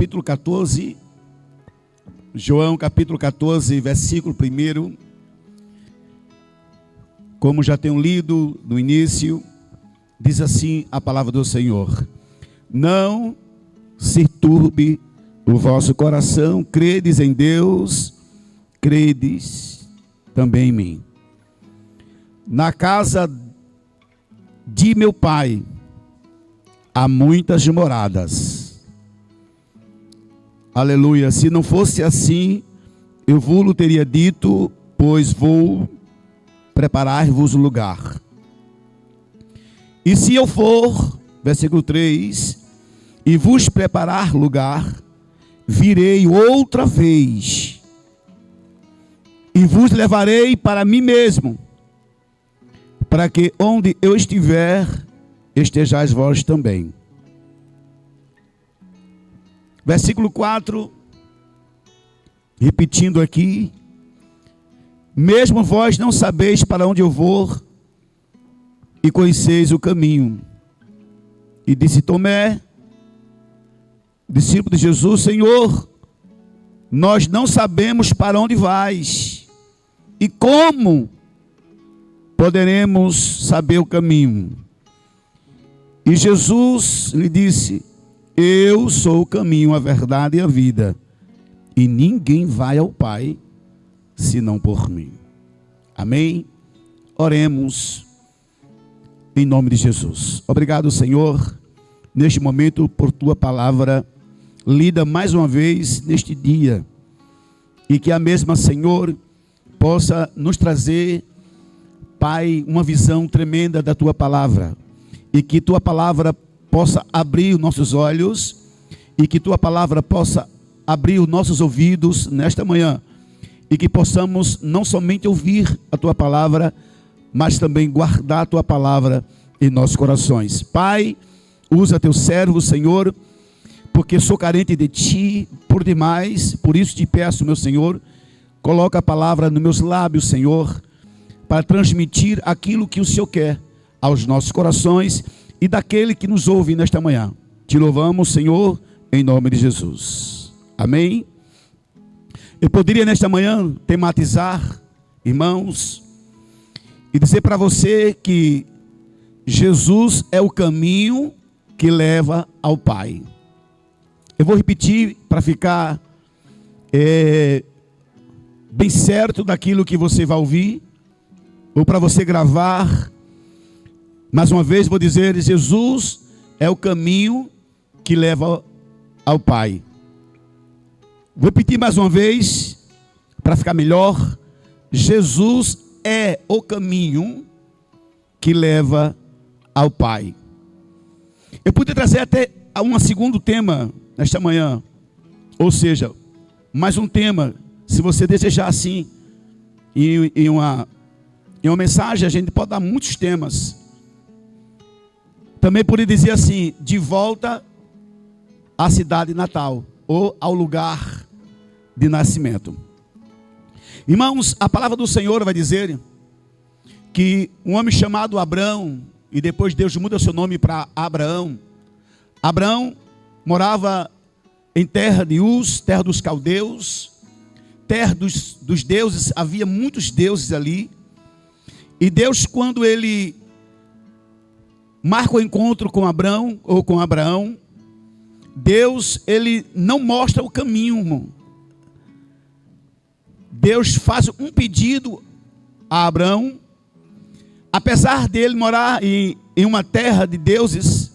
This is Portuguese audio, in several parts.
capítulo 14, João capítulo 14, versículo 1. Como já tenho lido no início, diz assim a palavra do Senhor: não se turbe o vosso coração, credes em Deus, credes também em mim. Na casa de meu pai há muitas moradas. Aleluia. Se não fosse assim, eu vos teria dito, pois vou preparar-vos lugar. E se eu for, versículo 3, e vos preparar lugar, virei outra vez e vos levarei para mim mesmo, para que onde eu estiver, estejais vós também. Versículo 4, repetindo aqui: mesmo vós não sabeis para onde eu vou, e conheceis o caminho. E disse Tomé, discípulo de Jesus: Senhor, nós não sabemos para onde vais, e como poderemos saber o caminho? E Jesus lhe disse: eu sou o caminho, a verdade e a vida, e ninguém vai ao Pai senão por mim. Amém? Oremos em nome de Jesus. Obrigado, Senhor, neste momento por tua palavra lida mais uma vez neste dia, e que a mesma, Senhor, possa nos trazer, Pai, uma visão tremenda da tua palavra, e que tua palavra possa abrir os nossos olhos, e que tua palavra possa abrir os nossos ouvidos nesta manhã, e que possamos não somente ouvir a tua palavra, mas também guardar a tua palavra em nossos corações. Pai, usa teu servo, Senhor, porque sou carente de ti por demais, por isso te peço, meu Senhor, coloca a palavra nos meus lábios, Senhor, para transmitir aquilo que o Senhor quer aos nossos corações e daquele que nos ouve nesta manhã. Te louvamos, Senhor, em nome de Jesus. Amém? Eu poderia nesta manhã tematizar, irmãos, e dizer para você que Jesus é o caminho que leva ao Pai. Eu vou repetir para ficar bem certo daquilo que você vai ouvir, ou para você gravar. Mais uma vez vou dizer: Jesus é o caminho que leva ao Pai. Vou repetir mais uma vez para ficar melhor: Jesus é o caminho que leva ao Pai. Eu pude trazer até um segundo tema nesta manhã, ou seja, mais um tema, se você desejar assim, em uma mensagem a gente pode dar muitos temas. Também poderia dizer assim: de volta à cidade natal, ou ao lugar de nascimento. Irmãos, a palavra do Senhor vai dizer que um homem chamado Abrão, e depois Deus muda seu nome para Abraão. Abraão morava em terra de Uz, terra dos caldeus, terra dos deuses. Havia muitos deuses ali. E Deus, quando ele marca o encontro com Abrão, ou com Abraão, Deus, ele não mostra o caminho, irmão. Deus faz um pedido a Abraão. Apesar dele morar em uma terra de deuses,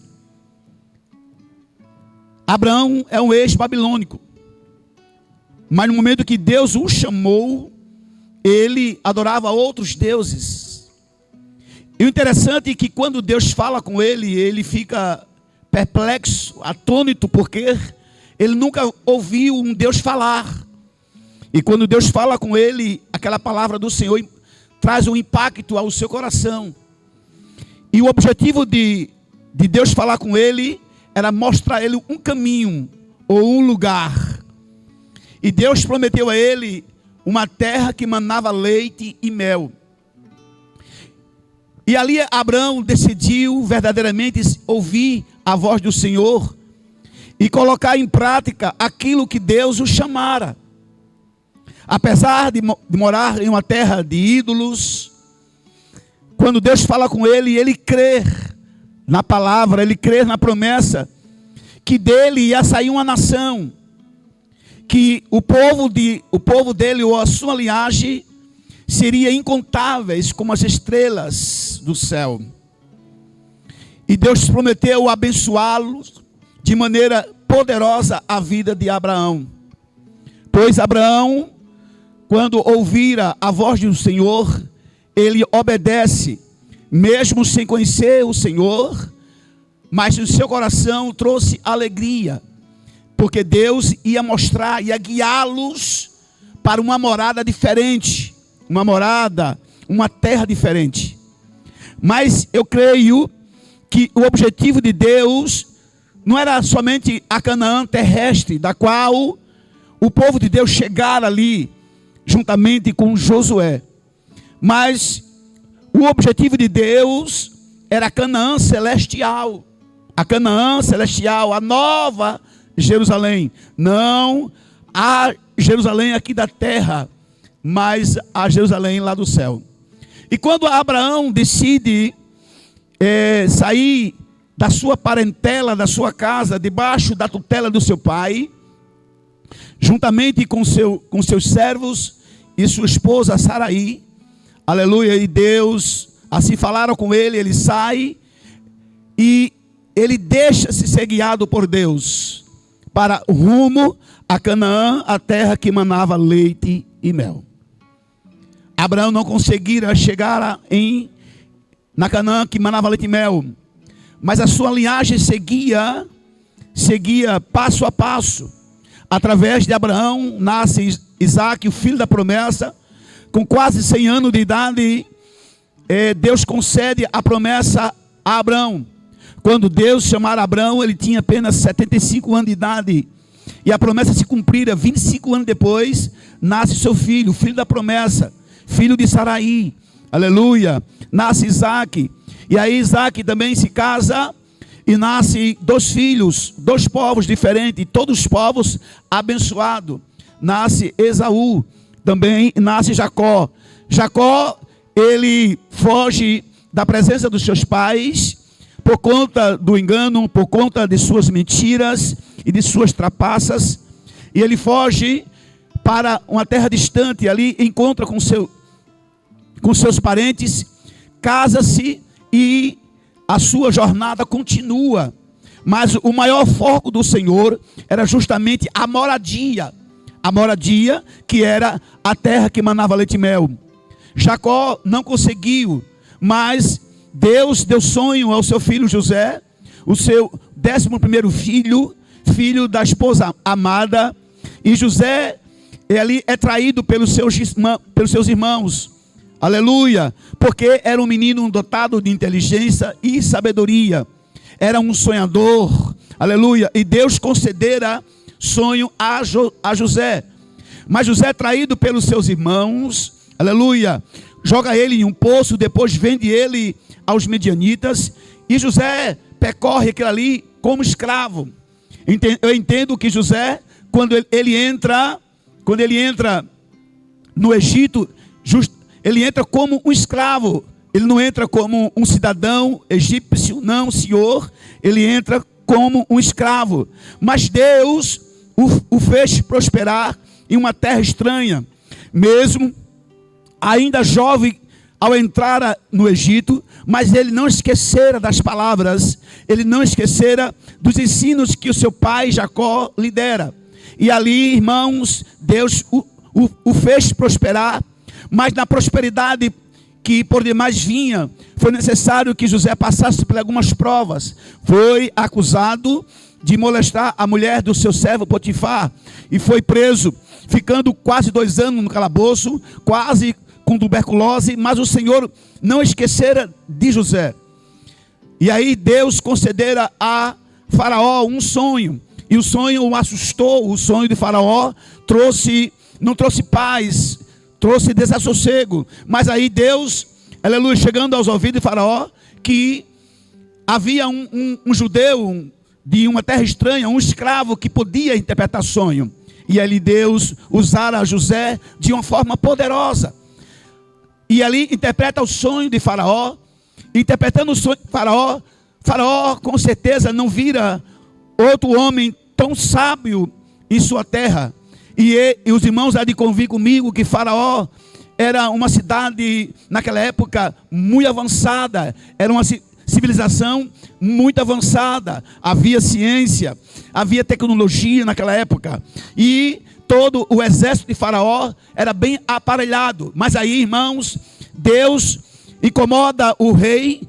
Abraão é um ex-babilônico. Mas no momento que Deus o chamou, ele adorava outros deuses. E o interessante é que quando Deus fala com ele, ele fica perplexo, atônito, porque ele nunca ouviu um Deus falar. E quando Deus fala com ele, aquela palavra do Senhor traz um impacto ao seu coração. E o objetivo de Deus falar com ele era mostrar a ele um caminho ou um lugar. E Deus prometeu a ele uma terra que manava leite e mel. E ali Abraão decidiu verdadeiramente ouvir a voz do Senhor. e colocar em prática aquilo que Deus o chamara. Apesar de morar em uma terra de ídolos, quando Deus fala com ele, ele crê na palavra, ele crê na promessa, que dele ia sair uma nação, que o povo dele, ou a sua linhagem, seria incontáveis como as estrelas do céu. E Deus prometeu abençoá-los de maneira poderosa a vida de Abraão. Pois Abraão, quando ouvira a voz do Senhor, ele obedece, mesmo sem conhecer o Senhor, mas no seu coração trouxe alegria, porque Deus ia mostrar, ia guiá-los para uma morada diferente, uma terra diferente. Mas eu creio que o objetivo de Deus não era somente a Canaã terrestre, da qual o povo de Deus chegara ali, juntamente com Josué. Mas o objetivo de Deus era a Canaã celestial. A Canaã celestial, a nova Jerusalém. Não a Jerusalém aqui da terra, mas a Jerusalém lá do céu. E quando Abraão decide sair da sua parentela, da sua casa, debaixo da tutela do seu pai, juntamente com seus servos e sua esposa Saraí, aleluia, e Deus, assim falaram com ele, ele sai e ele deixa-se ser guiado por Deus para o rumo a Canaã, a terra que manava leite e mel. Abraão não conseguira chegar na Canaã que manava leite e mel, mas a sua linhagem seguia passo a passo. Através de Abraão nasce Isaque, o filho da promessa. Com quase 100 anos de idade, Deus concede a promessa a Abraão. Quando Deus chamara Abraão, ele tinha apenas 75 anos de idade. E a promessa se cumprira. 25 anos depois, nasce seu filho, o filho da promessa, filho de Saraí. Aleluia. Nasce Isaque. E aí Isaque também se casa e nasce 2 filhos, 2 povos diferentes, todos os povos abençoados. Nasce Esaú, também nasce Jacó. Jacó, ele foge da presença dos seus pais, por conta do engano, por conta de suas mentiras e de suas trapaças. E ele foge para uma terra distante, ali encontra com seus parentes, casa-se e a sua jornada continua. Mas o maior foco do Senhor era justamente a moradia que era a terra que manava leite e mel. Jacó não conseguiu, mas Deus deu sonho ao seu filho José, o seu 11º filho da esposa amada. E José ele é traído pelos seus irmãos. Aleluia, porque era um menino dotado de inteligência e sabedoria, era um sonhador, aleluia, e Deus concedera sonho a José. Mas José, traído pelos seus irmãos, aleluia, joga ele em um poço, depois vende ele aos medianitas, e José percorre aquilo ali como escravo. Eu entendo que José, quando ele entra no Egito, ele entra como um escravo, ele não entra como um cidadão egípcio, não, senhor, ele entra como um escravo. Mas Deus o fez prosperar em uma terra estranha, mesmo ainda jovem ao entrar no Egito, mas ele não esquecera das palavras, ele não esquecera dos ensinos que o seu pai Jacó lhe dera. E ali, irmãos, Deus o fez prosperar. Mas na prosperidade que por demais vinha, foi necessário que José passasse por algumas provas. Foi acusado de molestar a mulher do seu servo Potifar e foi preso, ficando quase 2 anos no calabouço, quase com tuberculose. Mas o Senhor não esquecera de José. E aí Deus concedera a Faraó um sonho, e o sonho o assustou. O sonho de Faraó não trouxe paz, trouxe desassossego. Mas aí Deus, aleluia, chegando aos ouvidos de Faraó, que havia um judeu, de uma terra estranha, um escravo que podia interpretar sonho. E ali Deus usara José de uma forma poderosa. E ali interpreta o sonho de Faraó. Interpretando o sonho de Faraó, Faraó com certeza não vira outro homem tão sábio em sua terra. E os irmãos há de convir comigo que Faraó era uma cidade, naquela época, muito avançada. Era uma civilização muito avançada. Havia ciência, havia tecnologia naquela época. E todo o exército de Faraó era bem aparelhado. Mas aí, irmãos, Deus incomoda o rei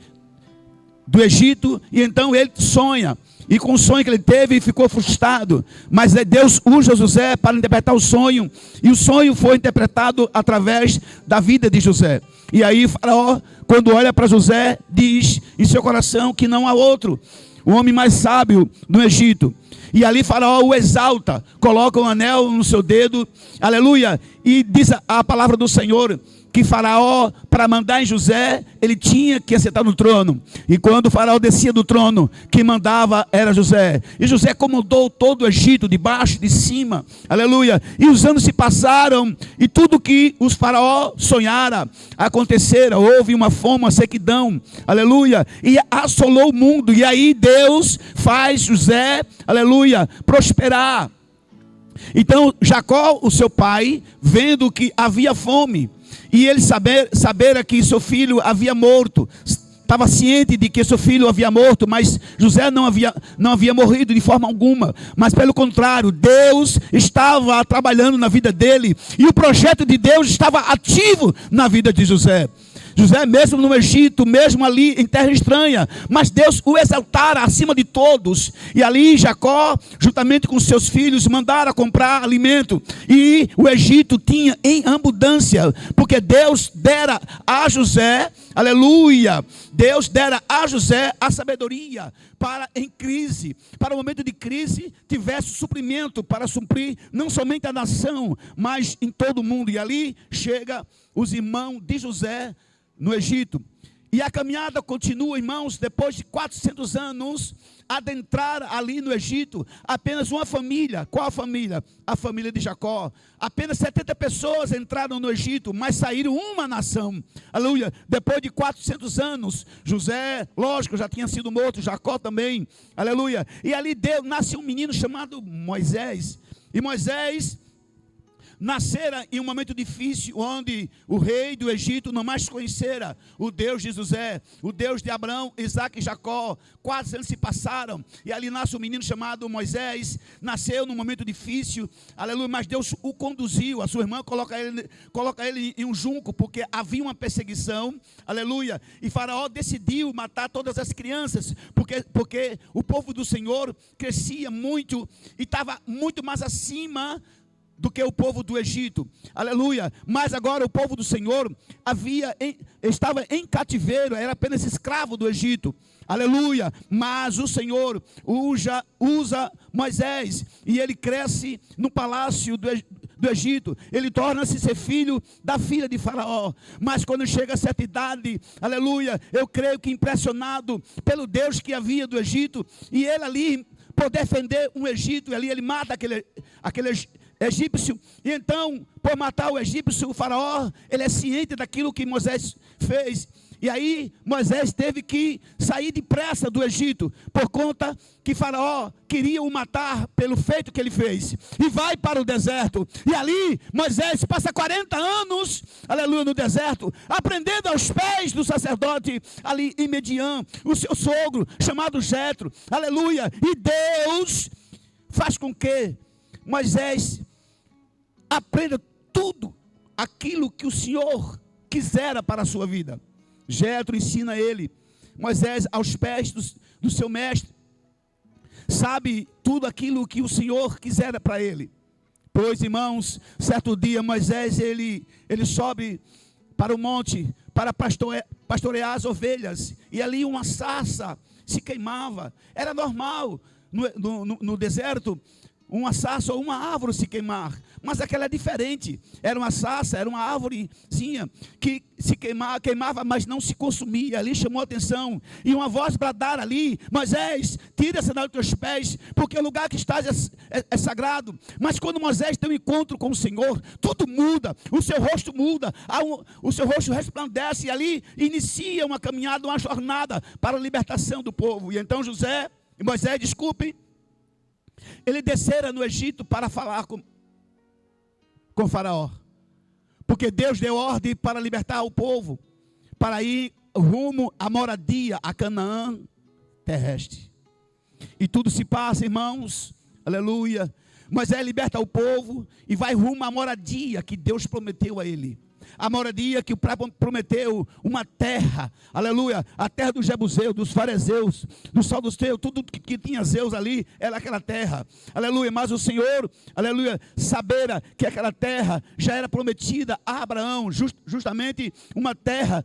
do Egito. E então ele sonha. E com o sonho que ele teve, ficou frustrado. Mas Deus usa José para interpretar o sonho. E o sonho foi interpretado através da vida de José. E aí Faraó, quando olha para José, diz em seu coração que não há outro, o homem mais sábio do Egito. E ali Faraó o exalta, coloca um anel no seu dedo, aleluia. E diz a palavra do Senhor, que Faraó, para mandar em José, ele tinha que assentar no trono. E quando o Faraó descia do trono, quem mandava era José. E José comandou todo o Egito, de baixo, de cima, aleluia. E os anos se passaram, e tudo que os Faraó sonhara, acontecera. Houve uma fome, uma sequidão, aleluia. E assolou o mundo, e aí Deus faz José, aleluia, prosperar. Então Jacó, o seu pai, vendo que havia fome, e ele saber que seu filho havia morto, estava ciente de que seu filho havia morto, mas José não havia morrido de forma alguma, mas pelo contrário, Deus estava trabalhando na vida dele, e o projeto de Deus estava ativo na vida de José. José mesmo no Egito, mesmo ali em terra estranha, mas Deus o exaltara acima de todos. E ali Jacó, juntamente com seus filhos, mandaram comprar alimento. E o Egito tinha em abundância, porque Deus dera a José, aleluia, Deus dera a José a sabedoria para em crise, para o momento de crise, tivesse suprimento para suprir não somente a nação, mas em todo o mundo. E ali chega os irmãos de José no Egito. E a caminhada continua, irmãos, depois de 400 anos, adentrar ali no Egito, apenas uma família. Qual a família? A família de Jacó. Apenas 70 pessoas entraram no Egito, mas saíram uma nação. Aleluia. Depois de 400 anos, José, lógico, já tinha sido morto, Jacó também. Aleluia. E ali nasce um menino chamado Moisés. E Moisés nascera em um momento difícil, onde o rei do Egito não mais conhecera o Deus de José, o Deus de Abraão, Isaac e Jacó. 4 anos se passaram, e ali nasce um menino chamado Moisés. Nasceu num momento difícil, aleluia, mas Deus o conduziu. A sua irmã coloca ele em um junco, porque havia uma perseguição, aleluia, e Faraó decidiu matar todas as crianças, porque o povo do Senhor crescia muito, e estava muito mais acima do que o povo do Egito, aleluia. Mas agora o povo do Senhor estava em cativeiro, era apenas escravo do Egito, aleluia. Mas o Senhor usa Moisés, e ele cresce no palácio do Egito. Ele torna-se ser filho da filha de Faraó. Mas quando chega a certa idade, aleluia, eu creio que impressionado pelo Deus que havia do Egito, e ele ali, por defender um Egito, e ali ele mata aquele egípcio. E então, por matar o egípcio, o Faraó, ele é ciente daquilo que Moisés fez. E aí Moisés teve que sair depressa do Egito, por conta que Faraó queria o matar pelo feito que ele fez. E vai para o deserto. E ali Moisés passa 40 anos, aleluia, no deserto, aprendendo aos pés do sacerdote ali em Midian, o seu sogro, chamado Jetro, aleluia. E Deus faz com que Moisés aprenda tudo aquilo que o Senhor quisera para a sua vida. Jetro ensina ele. Moisés, aos pés do seu mestre, sabe tudo aquilo que o Senhor quisera para ele. Pois, irmãos, certo dia Moisés, ele sobe para o monte para pastorear as ovelhas, e ali uma sarça se queimava. Era normal no deserto uma sarça ou uma árvore se queimar, mas aquela é diferente. Era uma sarça, era uma árvorezinha que se queimava, mas não se consumia. Ali chamou a atenção, e uma voz bradara ali: Moisés, tira a sandália dos teus pés, porque o lugar que estás é sagrado. Mas quando Moisés tem um encontro com o Senhor, tudo muda, o seu rosto muda, o seu rosto resplandece, e ali inicia uma caminhada, uma jornada para a libertação do povo. E então Moisés, ele descera no Egito para falar com Faraó, porque Deus deu ordem para libertar o povo, para ir rumo à moradia, a Canaã terrestre. E tudo se passa, irmãos, aleluia. Moisés liberta o povo e vai rumo à moradia que Deus prometeu a ele. A moradia que o pai prometeu, uma terra, aleluia, a terra dos jebuseus, dos fariseus, dos saduceus, tudo que tinha Zeus ali, era aquela terra, aleluia. Mas o Senhor, aleluia, sabera que aquela terra já era prometida a Abraão, justamente uma terra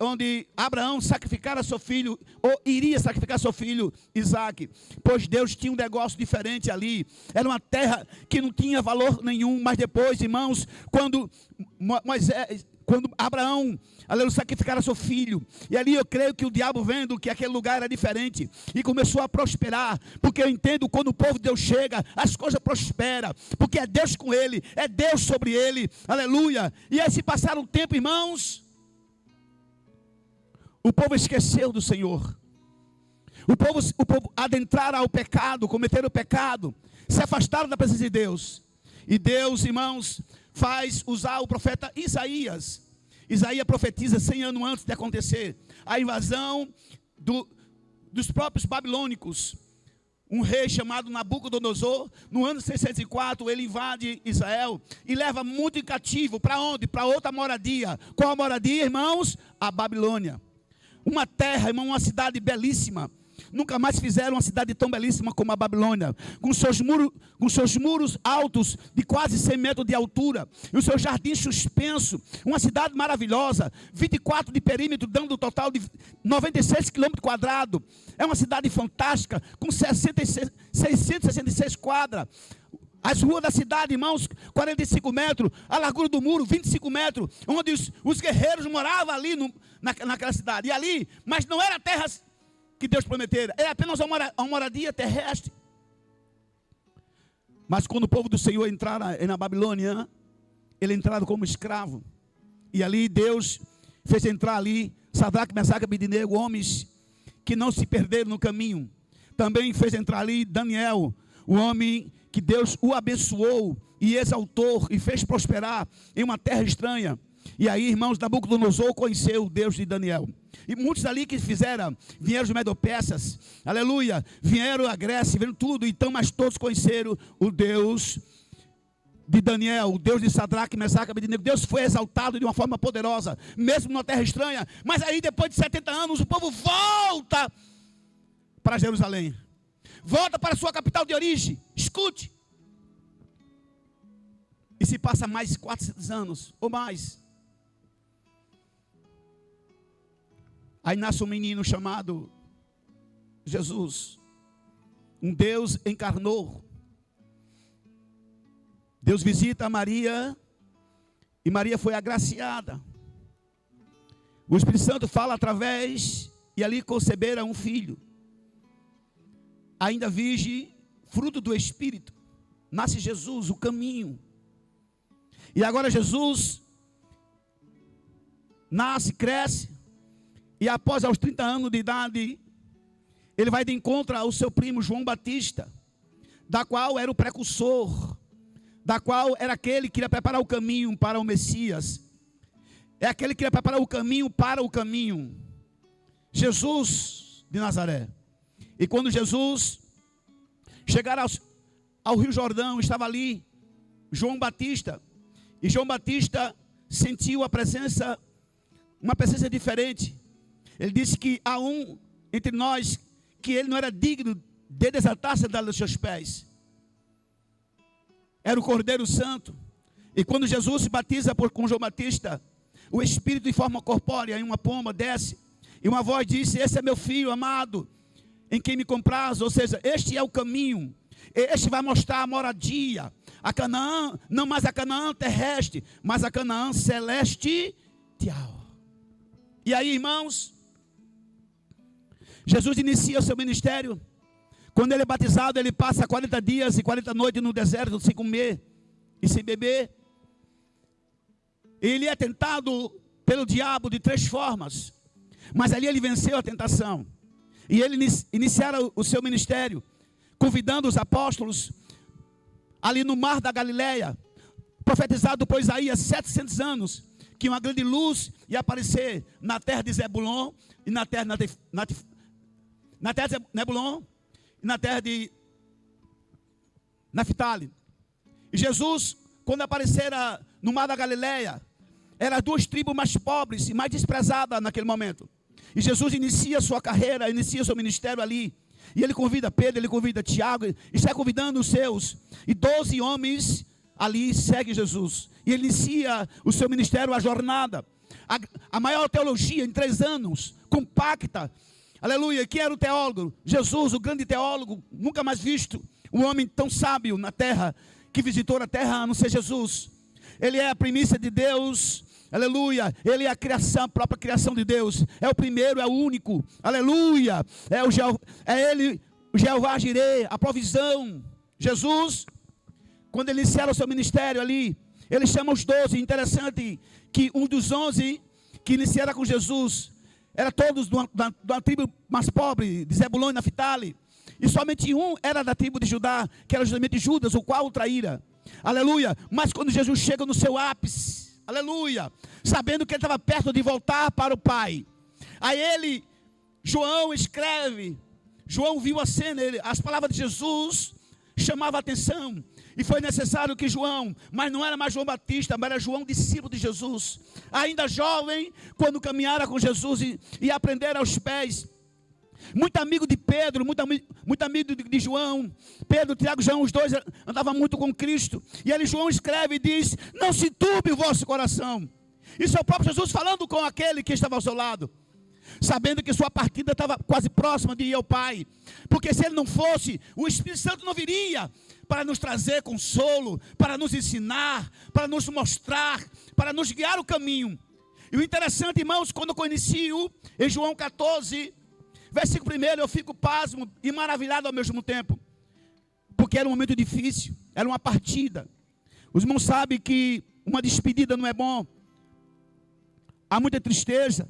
onde Abraão sacrificara seu filho, ou iria sacrificar seu filho Isaque, pois Deus tinha um negócio diferente ali. Era uma terra que não tinha valor nenhum, mas depois, irmãos, quando Abraão, aleluia, sacrificara seu filho, e ali eu creio que o diabo, vendo que aquele lugar era diferente, e começou a prosperar, porque eu entendo, quando o povo de Deus chega, as coisas prosperam, porque é Deus com ele, é Deus sobre ele, aleluia. E aí se passaram um tempo, irmãos, o povo esqueceu do Senhor, o povo adentraram ao pecado, cometeram o pecado, se afastaram da presença de Deus. E Deus, irmãos, faz usar o profeta Isaías. Isaías profetiza 100 anos antes de acontecer a invasão dos próprios babilônicos. Um rei chamado Nabucodonosor, no ano 604, ele invade Israel e leva muito cativo. Para onde? Para outra moradia. Qual a moradia, irmãos? A Babilônia. Uma terra, irmão, uma cidade belíssima. Nunca mais fizeram uma cidade tão belíssima como a Babilônia, com seus muros altos de quase 100 metros de altura, e o seu jardim suspenso, uma cidade maravilhosa, 24 de perímetro, dando um total de 96 quilômetros quadrados. É uma cidade fantástica, com 666 quadras. As ruas da cidade, irmãos, 45 metros, a largura do muro, 25 metros, onde os guerreiros moravam ali naquela cidade. E ali, mas não era terras que Deus prometera, é apenas uma moradia terrestre. Mas quando o povo do Senhor entrara na Babilônia, ele entraram como escravo, e ali Deus fez entrar ali Sadraque, Mesaque e Abednego, homens que não se perderam no caminho. Também fez entrar ali Daniel, o homem que Deus o abençoou e exaltou e fez prosperar em uma terra estranha. E aí, irmãos, Nabucodonosor conheceu o Deus de Daniel. E muitos ali que vieram os Medo-Persas, aleluia, vieram a Grécia, vieram tudo, então, mas todos conheceram o Deus de Daniel, o Deus de Sadraque, Mesaque e Abednego. Deus foi exaltado de uma forma poderosa, mesmo numa terra estranha. Mas aí, depois de 70 anos, o povo volta para Jerusalém, volta para a sua capital de origem. Escute. E se passa mais 400 anos, ou mais. Aí nasce um menino chamado Jesus. Um Deus encarnou. Deus visita a Maria, e Maria foi agraciada. O Espírito Santo fala através, e ali conceberam um filho. Ainda virgem, fruto do Espírito. Nasce Jesus, o caminho. E agora Jesus nasce, cresce. E após aos 30 anos de idade, ele vai de encontro ao seu primo João Batista, da qual era o precursor, da qual era aquele que iria preparar o caminho para o Messias. É aquele que iria preparar o caminho para o caminho. Jesus de Nazaré. E quando Jesus chegar ao Rio Jordão, estava ali João Batista. E João Batista sentiu uma presença diferente. Ele disse que há um entre nós que ele não era digno de desatar a sandália dos seus pés. Era o Cordeiro Santo. E quando Jesus se batiza com João Batista, o Espírito em forma corpórea, em uma pomba, desce. E uma voz disse: esse é meu filho amado, em quem me compraz. Ou seja, este é o caminho. Este vai mostrar a moradia. A Canaã, não mais a Canaã terrestre, mas a Canaã celestial. E aí, irmãos, Jesus inicia o seu ministério. Quando ele é batizado, ele passa 40 dias e 40 noites no deserto, sem comer e sem beber. Ele é tentado pelo diabo de 3 formas, mas ali ele venceu a tentação. E ele iniciara o seu ministério, convidando os apóstolos ali no mar da Galileia, profetizado por Isaías 700 anos, que uma grande luz ia aparecer na terra de Zebulon e na terra de Nebulon e na terra de Naftali. E Jesus, quando aparecera no mar da Galileia, eram as 2 tribos mais pobres e mais desprezadas naquele momento. E Jesus inicia sua carreira, inicia seu ministério ali. E ele convida Pedro, ele convida Tiago, e está convidando os seus. E 12 homens ali seguem Jesus. E ele inicia o seu ministério, a jornada. A maior teologia em 3 anos, compacta. Aleluia, quem era o teólogo? Jesus, o grande teólogo, nunca mais visto. Um homem tão sábio na terra, que visitou a terra a não ser Jesus. Ele é a primícia de Deus. Aleluia, ele é a criação, a própria criação de Deus. É o primeiro, é o único. Aleluia, é ele, o Jeová Jireh, a provisão. Jesus, quando ele iniciara o seu ministério ali, ele chama os 12. Interessante que um dos 11 que iniciara com Jesus era todos de uma tribo mais pobre, de Zebulon e Naftali. E somente um era da tribo de Judá, que era justamente Judas, o qual o traíra. Aleluia, mas quando Jesus chega no seu ápice, aleluia, sabendo que ele estava perto de voltar para o Pai, aí ele, João escreve, João viu a cena, as palavras de Jesus chamavam a atenção, e foi necessário que João, mas não era mais João Batista, mas era João, discípulo de Jesus, ainda jovem, quando caminhara com Jesus e aprendera aos pés, muito amigo de Pedro, muito amigo de João. Pedro, Tiago, João, os 2 andavam muito com Cristo. E ali João escreve e diz: não se turbe o vosso coração. Isso é o próprio Jesus falando com aquele que estava ao seu lado, sabendo que sua partida estava quase próxima de ir ao Pai. Porque se ele não fosse, o Espírito Santo não viria para nos trazer consolo, para nos ensinar, para nos mostrar, para nos guiar o caminho. E o interessante, irmãos, quando eu inicio em João 14, versículo 1, eu fico pasmo e maravilhado ao mesmo tempo. Porque era um momento difícil, era uma partida. Os irmãos sabem que uma despedida não é bom. Há muita tristeza.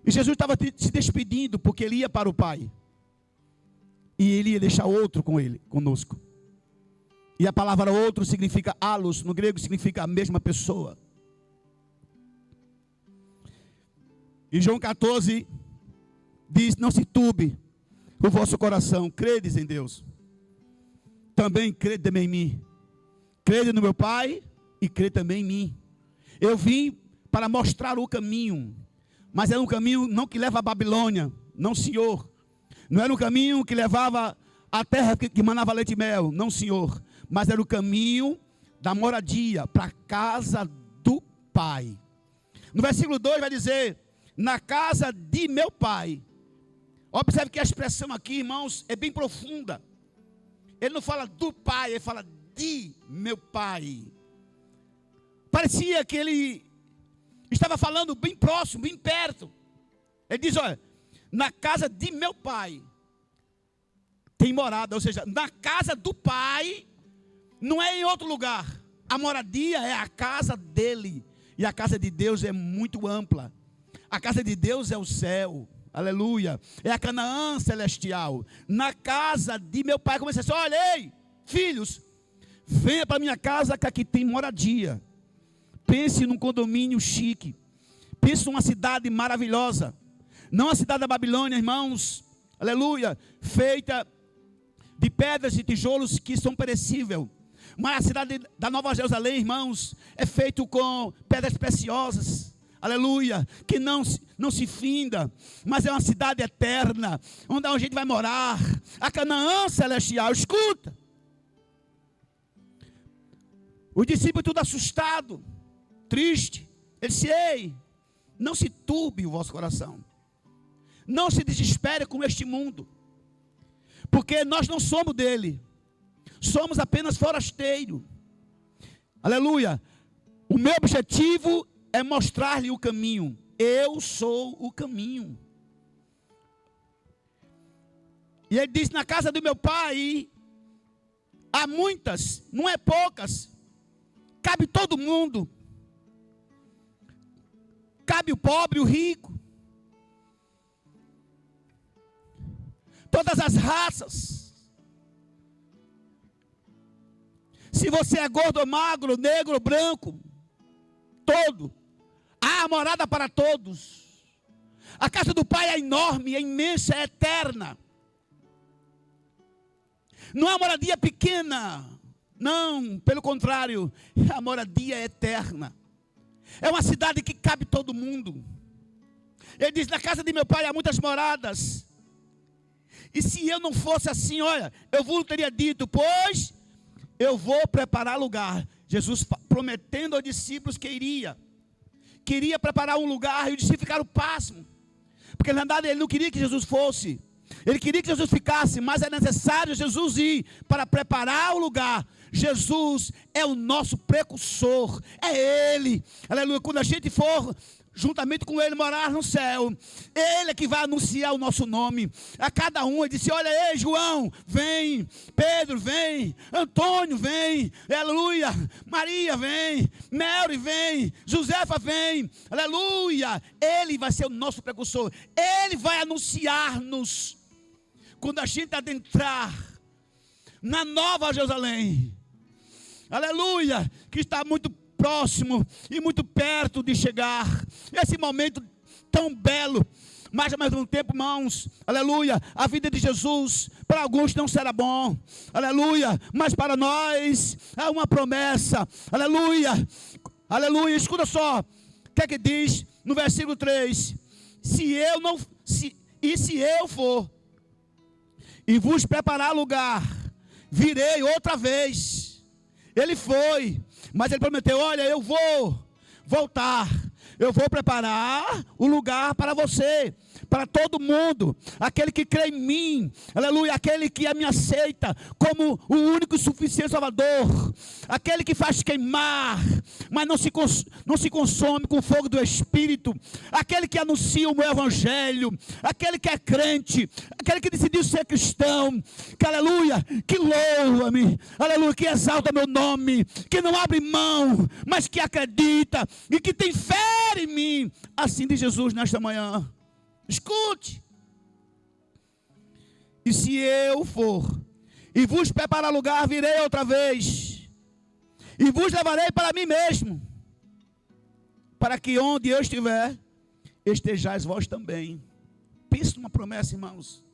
E Jesus estava se despedindo porque ele ia para o Pai. E ele ia deixar outro com ele, conosco. E a palavra outro significa allos, no grego significa a mesma pessoa. E João 14 diz: não se turbe o vosso coração, credes em Deus, também crede também em mim. Crede no meu Pai e crede também em mim. Eu vim para mostrar o caminho, mas era um caminho não que leva à Babilônia, não, senhor. Não era um caminho que levava à terra que manava leite e mel, não, senhor. Mas era o caminho da moradia para a casa do Pai. No versículo 2 vai dizer: na casa de meu Pai. Observe que a expressão aqui, irmãos, é bem profunda. Ele não fala do Pai, ele fala de meu Pai. Parecia que ele estava falando bem próximo, bem perto. Ele diz: olha, na casa de meu Pai tem morada. Ou seja, na casa do Pai, não é em outro lugar. A moradia é a casa dele. E a casa de Deus é muito ampla. A casa de Deus é o céu. Aleluia. É a Canaã celestial. Na casa de meu Pai. Comecei assim: olha, ei, filhos, venha para minha casa que aqui tem moradia. Pense num condomínio chique. Pense numa cidade maravilhosa. Não a cidade da Babilônia, irmãos. Aleluia. Feita de pedras e tijolos que são perecíveis. Mas a cidade da Nova Jerusalém, irmãos, é feito com pedras preciosas. Aleluia, que não se finda, mas é uma cidade eterna, onde a gente vai morar, a Canaã celestial. Escuta, o discípulo tudo assustado, triste, ele disse: ei, não se turbe o vosso coração, não se desespere com este mundo, Porque nós não somos dele. Somos apenas forasteiro. Aleluia. O meu objetivo é mostrar-lhe o caminho. Eu sou o caminho. E ele diz: na casa do meu pai há muitas, não é poucas. Cabe todo mundo. Cabe o pobre, o rico. Todas as raças. Se você é gordo ou magro, negro ou branco, todo. Há morada para todos. A casa do Pai é enorme, é imensa, é eterna. Não é uma moradia pequena. Não, pelo contrário, a moradia é eterna. É uma cidade que cabe todo mundo. Ele diz: na casa de meu pai há muitas moradas. E se eu não fosse assim, olha, eu vos teria dito, pois eu vou preparar lugar. Jesus prometendo aos discípulos que queria preparar um lugar, e os discípulos ficaram pasmos. Porque na verdade ele não queria que Jesus fosse. Ele queria que Jesus ficasse, mas é necessário Jesus ir para preparar o lugar. Jesus é o nosso precursor, é Ele, aleluia. Quando a gente for juntamente com Ele morar no céu, Ele é que vai anunciar o nosso nome a cada um. Ele disse: olha aí, João, vem. Pedro, vem. Antônio, vem. Aleluia. Maria, vem. Mary, vem. Josefa, vem. Aleluia. Ele vai ser o nosso precursor. Ele vai anunciar-nos quando a gente adentrar na Nova Jerusalém. Aleluia. Que está muito próximo e muito perto de chegar. Esse momento tão belo. Mas ao mesmo tempo, irmãos, aleluia, a vida de Jesus para alguns não será bom, aleluia, mas para nós há uma promessa, aleluia, aleluia. Escuta só, o que é que diz no versículo 3? Se eu for e vos preparar lugar, virei outra vez. Ele foi, mas ele prometeu: olha, eu vou voltar, eu vou preparar o lugar para você, para todo mundo, aquele que crê em mim, aleluia, aquele que me aceita como o único e suficiente Salvador, aquele que faz queimar, mas não se consome com o fogo do Espírito, aquele que anuncia o meu evangelho, aquele que é crente, aquele que decidiu ser cristão, que aleluia, que louva-me, aleluia, que exalta meu nome, que não abre mão, mas que acredita e que tem fé em mim. Assim diz Jesus nesta manhã. Escute. E se eu for e vos preparar lugar, virei outra vez e vos levarei para mim mesmo, para que onde eu estiver, estejais vós também. Pense numa promessa, irmãos.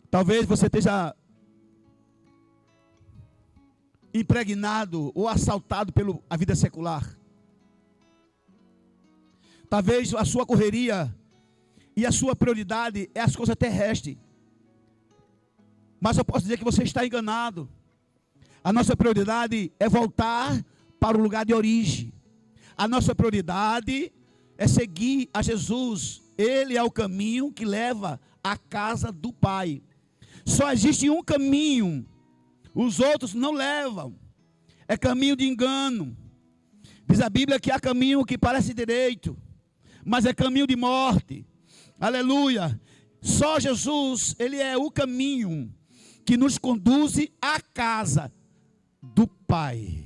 Talvez você esteja impregnado ou assaltado pela vida secular. Talvez a sua correria e a sua prioridade é as coisas terrestres. Mas eu posso dizer que você está enganado. A nossa prioridade é voltar para o lugar de origem. A nossa prioridade é seguir a Jesus. Ele é o caminho que leva à casa do Pai. Só existe um caminho. Os outros não levam. É caminho de engano. Diz a Bíblia que há caminho que parece direito, mas é caminho de morte. Aleluia. Só Jesus, Ele é o caminho que nos conduz à casa do Pai.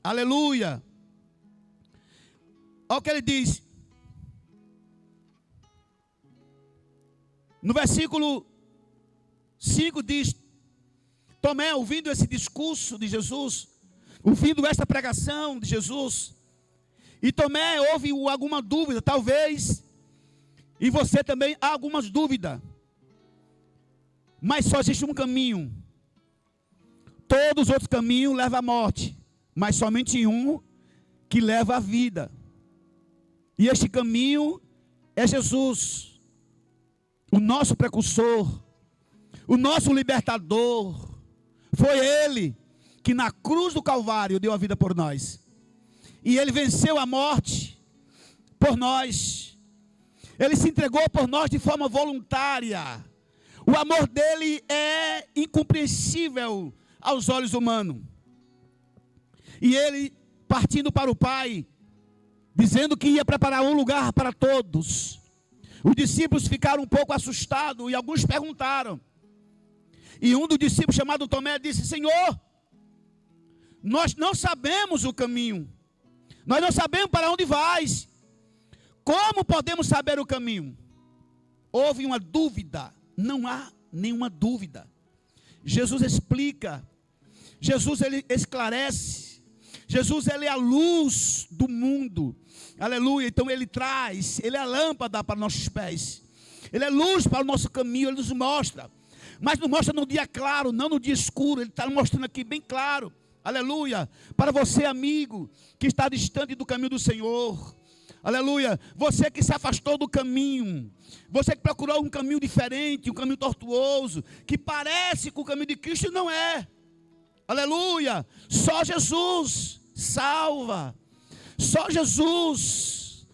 Aleluia. Olha o que ele diz. No versículo 5 diz: Tomé, ouvindo esse discurso de Jesus, ouvindo esta pregação de Jesus, e Tomé houve alguma dúvida, talvez, e você também há algumas dúvidas, mas só existe um caminho. Todos os outros caminhos levam à morte, mas somente um que leva à vida. E este caminho é Jesus, o nosso precursor, o nosso libertador. Foi Ele que na cruz do Calvário deu a vida por nós. E Ele venceu a morte por nós. Ele se entregou por nós de forma voluntária. O amor dele é incompreensível aos olhos humanos. E ele, partindo para o Pai, dizendo que ia preparar um lugar para todos, os discípulos ficaram um pouco assustados e alguns perguntaram. E um dos discípulos, chamado Tomé, disse: Senhor, nós não sabemos o caminho, nós não sabemos para onde vais, como podemos saber o caminho? Houve uma dúvida. Não há nenhuma dúvida. Jesus explica, Jesus ele esclarece, Jesus ele é a luz do mundo, aleluia. Então ele traz, ele é a lâmpada para nossos pés, ele é luz para o nosso caminho, ele nos mostra, mas não mostra no dia claro, não no dia escuro, ele está mostrando aqui bem claro, aleluia, para você amigo, que está distante do caminho do Senhor, aleluia, você que se afastou do caminho, você que procurou um caminho diferente, um caminho tortuoso, que parece com o caminho de Cristo, não é, aleluia, só Jesus salva, só Jesus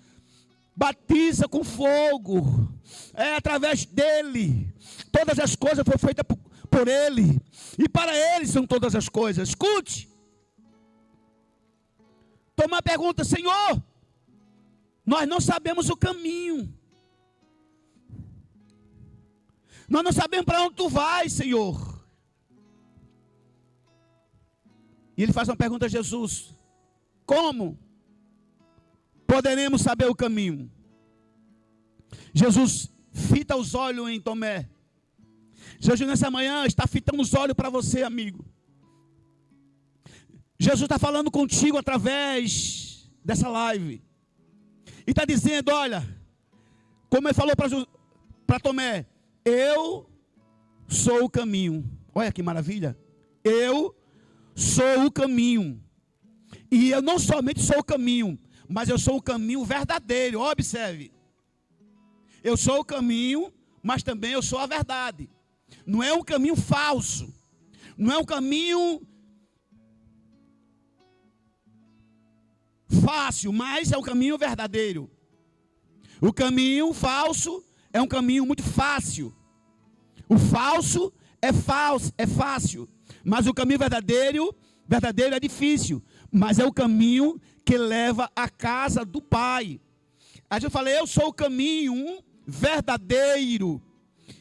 batiza com fogo, é através dele, todas as coisas foram feitas por ele, e para ele são todas as coisas. Escute, Tomé pergunta: Senhor, nós não sabemos o caminho, nós não sabemos para onde tu vais, Senhor. E ele faz uma pergunta a Jesus: como poderemos saber o caminho? Jesus fita os olhos em Tomé. Jesus nessa manhã está fitando os olhos para você, amigo. Jesus está falando contigo através dessa live. E está dizendo: olha, como ele falou para Tomé, eu sou o caminho. Olha que maravilha. Eu sou o caminho. E eu não somente sou o caminho, mas eu sou o caminho verdadeiro. Observe. Eu sou o caminho, mas também eu sou a verdade. Não é um caminho falso. Não é um caminho fácil, mas é um caminho verdadeiro. O caminho falso é um caminho muito fácil. O falso é fácil, mas o caminho verdadeiro é difícil, mas é o caminho que leva à casa do Pai. Aí eu falei: eu sou o caminho verdadeiro,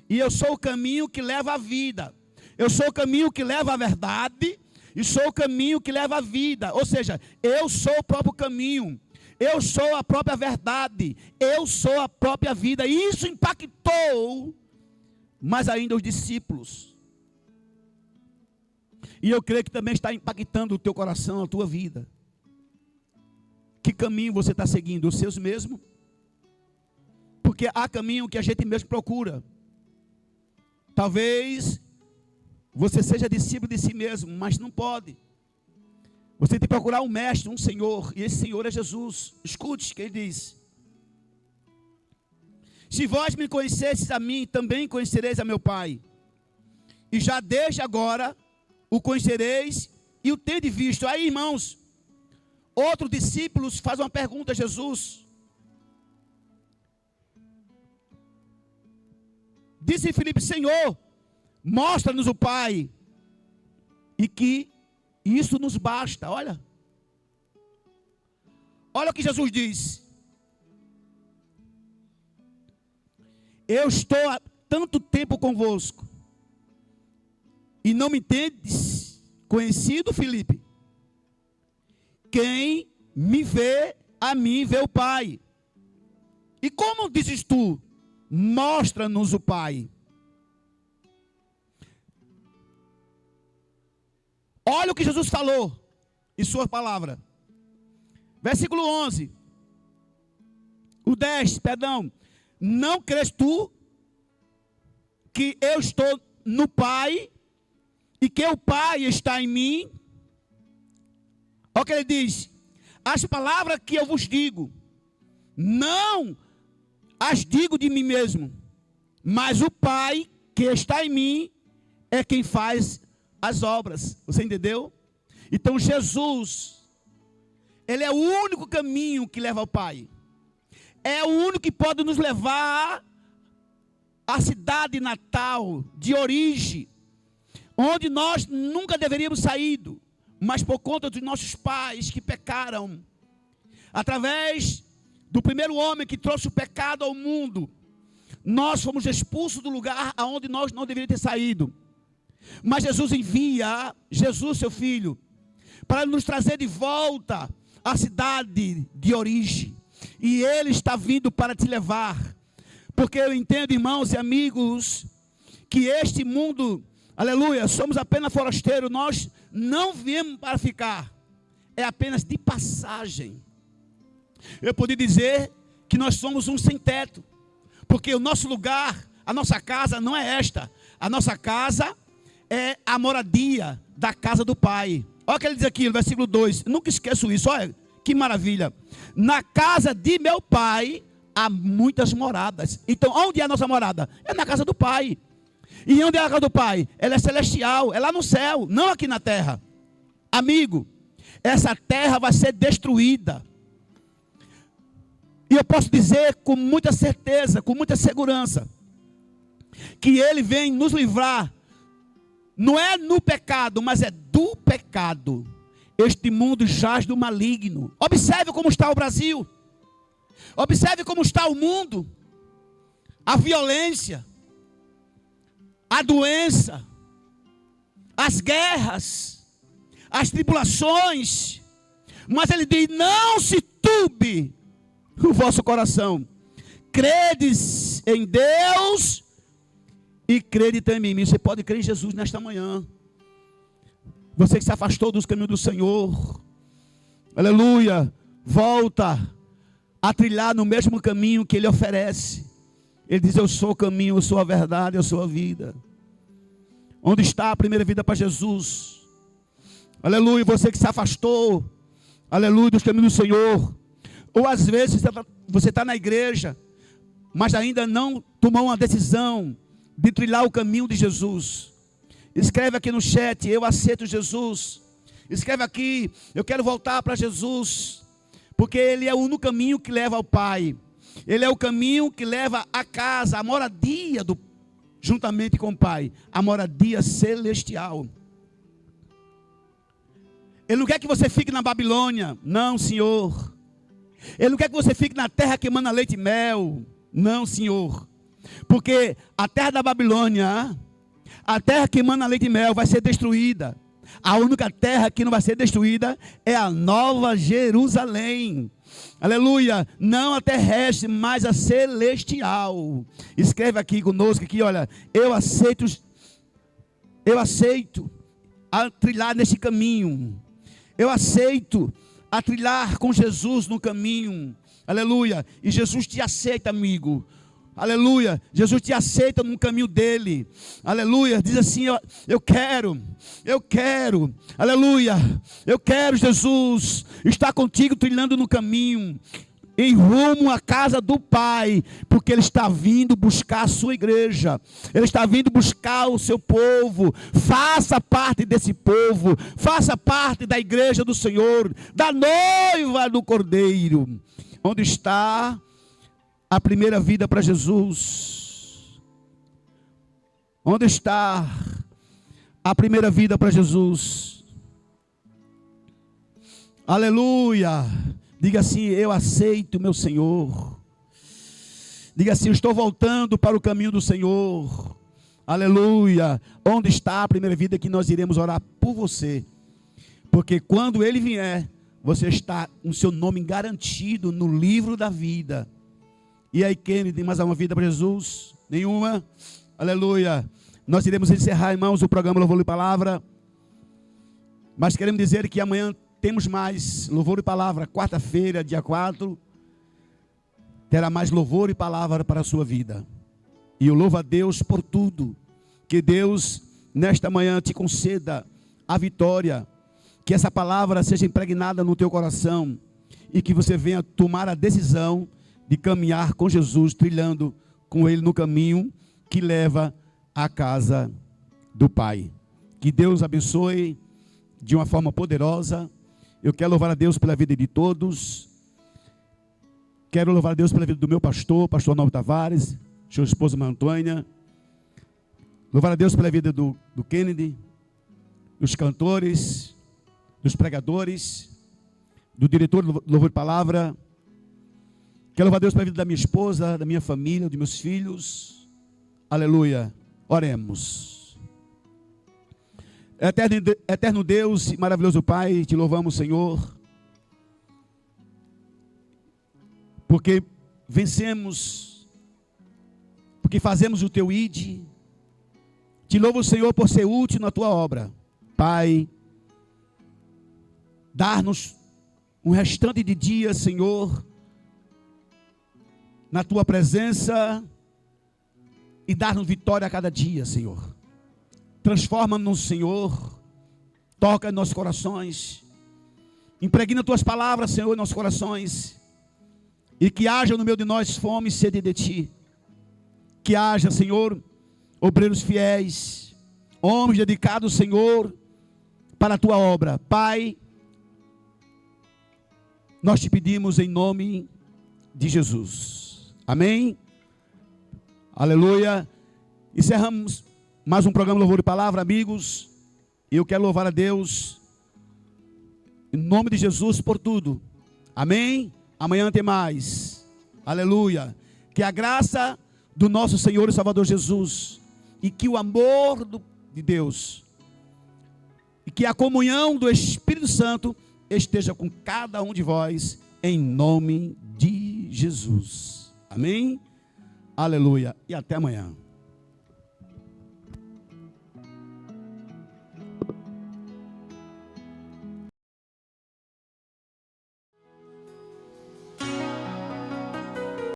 e eu sou o caminho que leva à vida. Eu sou o caminho que leva à verdade, e sou o caminho que leva à vida. Ou seja, eu sou o próprio caminho, eu sou a própria verdade, eu sou a própria vida. E isso impactou mais ainda os discípulos. E eu creio que também está impactando o teu coração, a tua vida. Que caminho você está seguindo? Os seus mesmos? Porque há caminho que a gente mesmo procura. Talvez você seja discípulo de si mesmo, mas não pode. Você tem que procurar um mestre, um Senhor, e esse Senhor é Jesus. Escute o que ele diz: se vós me conhecesseis a mim, também conhecereis a meu Pai. E já desde agora o conhecereis e o tendes visto. Aí, irmãos, outro discípulo faz uma pergunta a Jesus. Disse Filipe: Senhor, mostra-nos o Pai, e que isso nos basta. Olha o que Jesus diz: eu estou há tanto tempo convosco, e não me tendes conhecido, Filipe? Quem me vê, a mim vê o Pai. E como dizes tu: mostra-nos o Pai? Olha o que Jesus falou em sua palavra. Versículo 11. O 10, perdão. Não crês tu que eu estou no Pai e que o Pai está em mim? Olha o que ele diz: as palavras que eu vos digo, não as digo de mim mesmo, mas o Pai que está em mim é quem faz as obras. Você entendeu? Então Jesus, ele é o único caminho que leva ao Pai. É o único que pode nos levar a cidade natal, de origem, onde nós nunca deveríamos sair, mas por conta dos nossos pais que pecaram, através do primeiro homem que trouxe o pecado ao mundo, nós fomos expulsos do lugar aonde nós não deveríamos ter saído. Mas Jesus envia Jesus, seu filho, para nos trazer de volta à cidade de origem. E Ele está vindo para te levar. Porque eu entendo, irmãos e amigos, que este mundo, aleluia, somos apenas forasteiros. Nós não viemos para ficar. É apenas de passagem. Eu poderia dizer que nós somos um sem teto. Porque o nosso lugar, a nossa casa não é esta. A nossa casa é a moradia da casa do Pai. Olha o que ele diz aqui no versículo 2. Nunca esqueço isso, olha que maravilha. Na casa de meu Pai há muitas moradas. Então, onde é a nossa morada? É na casa do Pai. E onde é a casa do Pai? Ela é celestial, é lá no céu, não aqui na terra. Amigo, essa terra vai ser destruída. E eu posso dizer com muita certeza, com muita segurança, que Ele vem nos livrar. Não é no pecado, mas é do pecado. Este mundo jaz do maligno. Observe como está o Brasil. Observe como está o mundo. A violência, a doença, as guerras, as tribulações. Mas Ele diz: não se turbe o vosso coração. Credes em Deus e crede também em mim. Você pode crer em Jesus nesta manhã. Você que se afastou dos caminhos do Senhor, aleluia, volta a trilhar no mesmo caminho que Ele oferece. Ele diz: eu sou o caminho, eu sou a verdade, eu sou a vida. Onde está a primeira vida para Jesus? Aleluia. Você que se afastou, aleluia, dos caminhos do Senhor. Ou às vezes você está na igreja, mas ainda não tomou uma decisão de trilhar o caminho de Jesus. Escreve aqui no chat: eu aceito Jesus. Escreve aqui: eu quero voltar para Jesus, porque Ele é o único caminho que leva ao Pai. Ele é o caminho que leva à casa, a moradia juntamente com o Pai, a moradia celestial. Ele não quer que você fique na Babilônia, não, Senhor. Ele não quer que você fique na terra que emana leite e mel, não, Senhor. Porque a terra da Babilônia, a terra que emana leite e mel, vai ser destruída. A única terra que não vai ser destruída é a Nova Jerusalém. Aleluia. Não a terrestre, mas a celestial. Escreve aqui conosco, aqui, olha: eu aceito a trilhar nesse caminho. Eu aceito a trilhar com Jesus no caminho. Aleluia. E Jesus te aceita, amigo. Aleluia. Jesus te aceita no caminho dele. Aleluia. Diz assim: eu quero. Aleluia. Eu quero, Jesus, estar contigo trilhando no caminho, em rumo à casa do Pai, porque Ele está vindo buscar a sua igreja. Ele está vindo buscar o seu povo. Faça parte desse povo. Faça parte da igreja do Senhor, da noiva do Cordeiro. Onde está a primeira vida para Jesus? Onde está a primeira vida para Jesus? Aleluia. Diga assim: eu aceito meu Senhor. Diga assim: eu estou voltando para o caminho do Senhor. Aleluia. Onde está a primeira vida? Que nós iremos orar por você. Porque quando Ele vier, você está com seu nome garantido no livro da vida. E aí, quem tem mais uma vida para Jesus? Nenhuma? Aleluia. Nós iremos encerrar, irmãos, o programa Louvor e Palavra. Mas queremos dizer que amanhã temos mais Louvor e Palavra. Quarta-feira, dia 4, terá mais Louvor e Palavra para a sua vida. E eu louvo a Deus por tudo. Que Deus, nesta manhã, te conceda a vitória. Que essa palavra seja impregnada no teu coração. E que você venha tomar a decisão de caminhar com Jesus, trilhando com Ele no caminho que leva à casa do Pai. Que Deus abençoe de uma forma poderosa. Eu quero louvar a Deus pela vida de todos. Quero louvar a Deus pela vida do meu pastor Arnaldo Tavares. sua esposa Antônia. Louvar a Deus pela vida do Kennedy, dos cantores, dos pregadores, do diretor do Louvor de Palavra. Quero louvar a Deus pela vida da minha esposa, da minha família, dos meus filhos. Aleluia. Oremos. Eterno Deus e maravilhoso Pai, te louvamos, Senhor, porque vencemos, porque fazemos o teu ide. Te louvo, Senhor, por ser útil na tua obra. Pai, dar-nos um restante de dia, Senhor, na tua presença, e dar-nos vitória a cada dia, Senhor. Transforma-nos, Senhor, toca em nossos corações, impregna tuas palavras, Senhor, em nossos corações, e que haja no meio de nós fome e sede de ti. Que haja, Senhor, obreiros fiéis, homens dedicados, Senhor, para a tua obra. Pai, nós te pedimos em nome de Jesus. Amém? Aleluia. Encerramos mais um programa Louvor de Palavra, amigos. Eu quero louvar a Deus em nome de Jesus por tudo. Amém? Amanhã tem mais. Aleluia. Que a graça do nosso Senhor e Salvador Jesus, e que o amor de Deus, e que a comunhão do Espírito Santo esteja com cada um de vós, em nome de Jesus. Amém? Aleluia. E até amanhã.